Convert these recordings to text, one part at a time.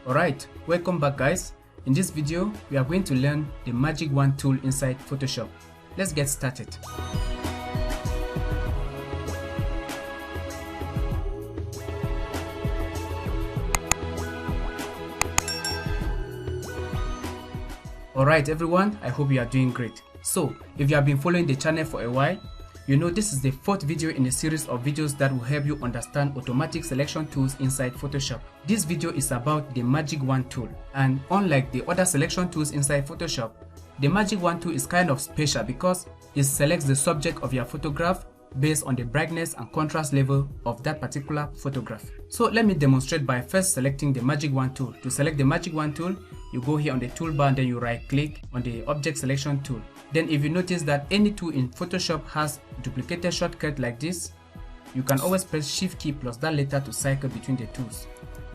Alright, welcome back guys. In this video, we are going to learn the Magic Wand tool inside Photoshop. Let's get started. Alright everyone, I hope you are doing great. So, if you have been following the channel for a while, you know this is the fourth video in a series of videos that will help you understand automatic selection tools inside Photoshop. This video is about the Magic Wand tool, and unlike the other selection tools inside Photoshop, the Magic Wand tool is kind of special because it selects the subject of your photograph based on the brightness and contrast level of that particular photograph. So let me demonstrate by first selecting the Magic Wand tool. To select the Magic Wand tool, you go here on the toolbar and then you right click on the object selection tool. Then if you notice that any tool in Photoshop has duplicated shortcut like this, you can always press Shift key plus that letter to cycle between the tools.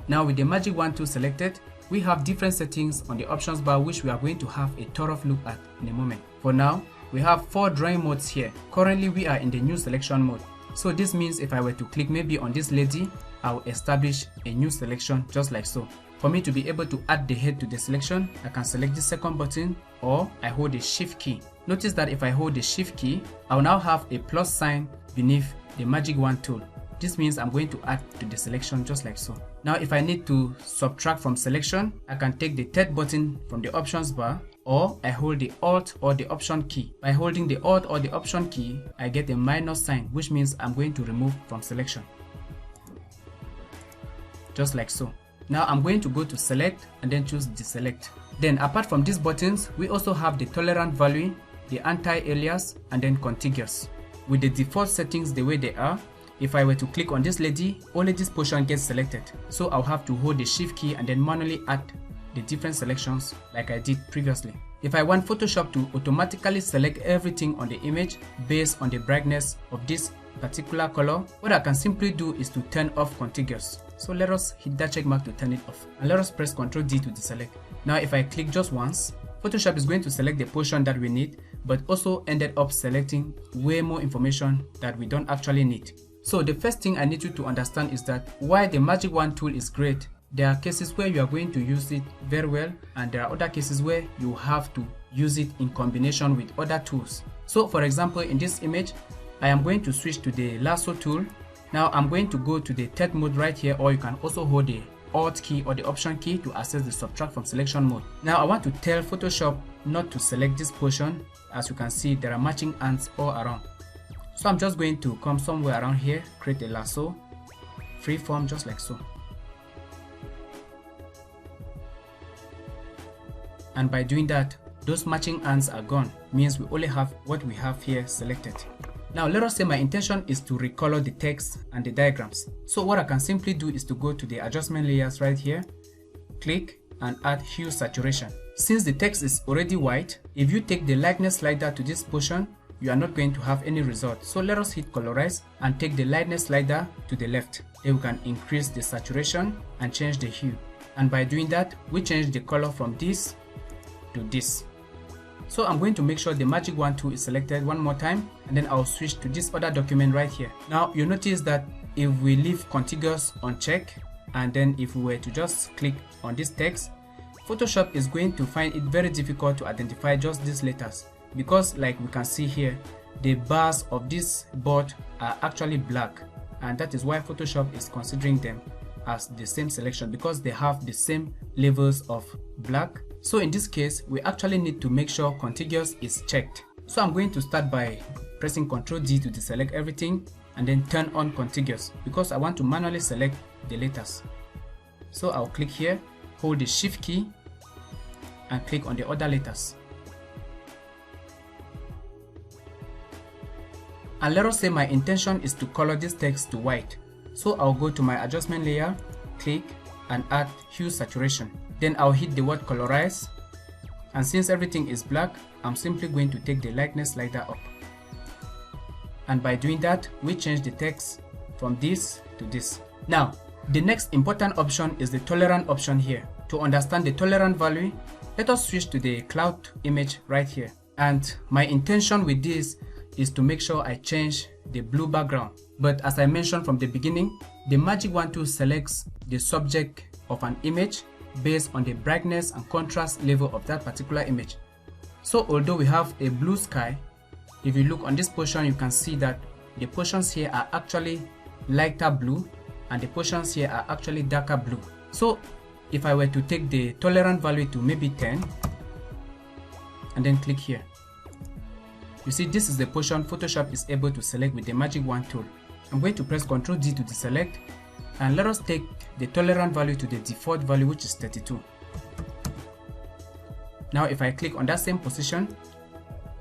Now with the Magic Wand tool selected, we have different settings on the options bar which we are going to have a thorough look at in a moment. For now, we have 4 drawing modes here. Currently we are in the new selection mode. So this means if I were to click maybe on this lady, I will establish a new selection just like so. For me to be able to add the head to the selection, I can select the second button or I hold the Shift key. Notice that if I hold the Shift key, I will now have a plus sign beneath the Magic Wand tool. This means I'm going to add to the selection just like so. Now if I need to subtract from selection, I can take the third button from the options bar or I hold the Alt or the Option key. By holding the Alt or the Option key, I get a minus sign which means I'm going to remove from selection. Just like so. Now I'm going to go to select and then choose deselect. Then apart from these buttons, we also have the tolerant value, the anti-alias and then contiguous. With the default settings the way they are, if I were to click on this lady, only this portion gets selected. So I'll have to hold the Shift key and then manually add the different selections like I did previously. If I want Photoshop to automatically select everything on the image based on the brightness of this particular color, what I can simply do is to turn off contiguous. So let us hit that check mark to turn it off and let us press Ctrl D to deselect. Now if I click just once, Photoshop is going to select the portion that we need, but also ended up selecting way more information that we don't actually need. So the first thing I need you to understand is that while the Magic Wand tool is great, there are cases where you are going to use it very well and there are other cases where you have to use it in combination with other tools. So for example, in this image, I am going to switch to the lasso tool. Now I'm going to go to the third mode right here, or you can also hold the Alt key or the Option key to access the subtract from selection mode. Now I want to tell Photoshop not to select this portion. As you can see, there are matching ants all around. So I'm just going to come somewhere around here, create a lasso, freeform just like so. And by doing that, those matching ants are gone, means we only have what we have here selected. Now let us say my intention is to recolor the text and the diagrams. So what I can simply do is to go to the adjustment layers right here, click and add hue saturation. Since the text is already white, if you take the lightness slider to this portion, you are not going to have any result. So let us hit colorize and take the lightness slider to the left. Then we can increase the saturation and change the hue. And by doing that, we change the color from this to this. So I'm going to make sure the Magic Wand tool is selected one more time and then I'll switch to this other document right here. Now you notice that if we leave contiguous unchecked and then if we were to just click on this text, Photoshop is going to find it very difficult to identify just these letters because like we can see here, the bars of this board are actually black, and that is why Photoshop is considering them as the same selection because they have the same levels of black. So in this case, we actually need to make sure contiguous is checked. So I'm going to start by pressing Ctrl D to deselect everything and then turn on contiguous because I want to manually select the letters. So I'll click here, hold the Shift key and click on the other letters. And let us say my intention is to color this text to white. So I'll go to my adjustment layer, click and add hue saturation. Then I'll hit the word colorize, and since everything is black, I'm simply going to take the lightness slider up. And by doing that, we change the text from this to this. Now, the next important option is the tolerant option here. To understand the tolerant value, let us switch to the cloud image right here. And my intention with this is to make sure I change the blue background. But as I mentioned from the beginning, the Magic Wand tool selects the subject of an image based on the brightness and contrast level of that particular image. So although we have a blue sky, if you look on this portion, you can see that the portions here are actually lighter blue and the portions here are actually darker blue. So if I were to take the tolerant value to maybe 10 and then click here, you see this is the portion Photoshop is able to select with the Magic Wand tool. I'm going to press Ctrl D to deselect, and let us take the tolerant value to the default value, which is 32. Now if I click on that same position,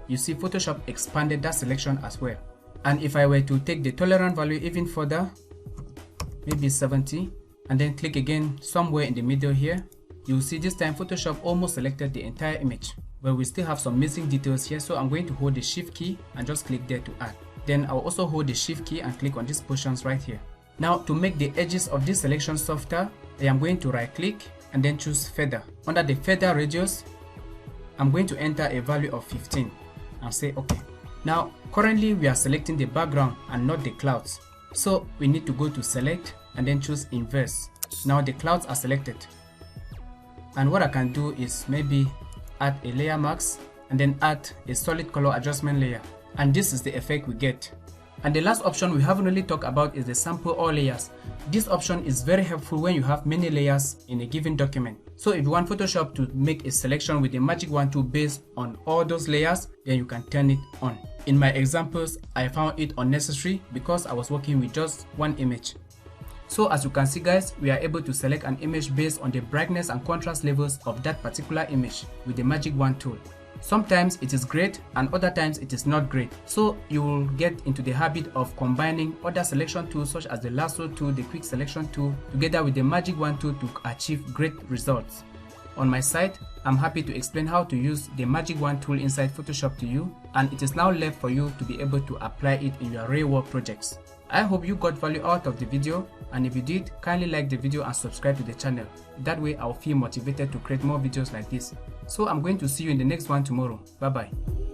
you see Photoshop expanded that selection as well. And if I were to take the tolerant value even further, maybe 70, and then click again somewhere in the middle here, you'll see this time Photoshop almost selected the entire image, but we still have some missing details here. So I'm going to hold the Shift key and just click there to add. Then I'll also hold the Shift key and click on these portions right here. Now to make the edges of this selection softer, I am going to right click and then choose feather. Under the feather radius, I'm going to enter a value of 15 and say OK. Now currently we are selecting the background and not the clouds, so we need to go to select and then choose inverse. Now the clouds are selected, and what I can do is maybe add a layer mask and then add a solid color adjustment layer, and this is the effect we get. And the last option we haven't really talked about is the sample all layers. This option is very helpful when you have many layers in a given document. So if you want Photoshop to make a selection with the Magic Wand tool based on all those layers, then you can turn it on. In my examples, I found it unnecessary because I was working with just one image. So as you can see guys, we are able to select an image based on the brightness and contrast levels of that particular image with the Magic Wand tool. Sometimes it is great and other times it is not great. So you will get into the habit of combining other selection tools such as the lasso tool, the quick selection tool, together with the Magic Wand tool to achieve great results. On my site, I'm happy to explain how to use the Magic Wand tool inside Photoshop to you, and it is now left for you to be able to apply it in your real world projects. I hope you got value out of the video, and if you did, kindly like the video and subscribe to the channel. That way I'll feel motivated to create more videos like this. So I'm going to see you in the next one tomorrow. Bye bye.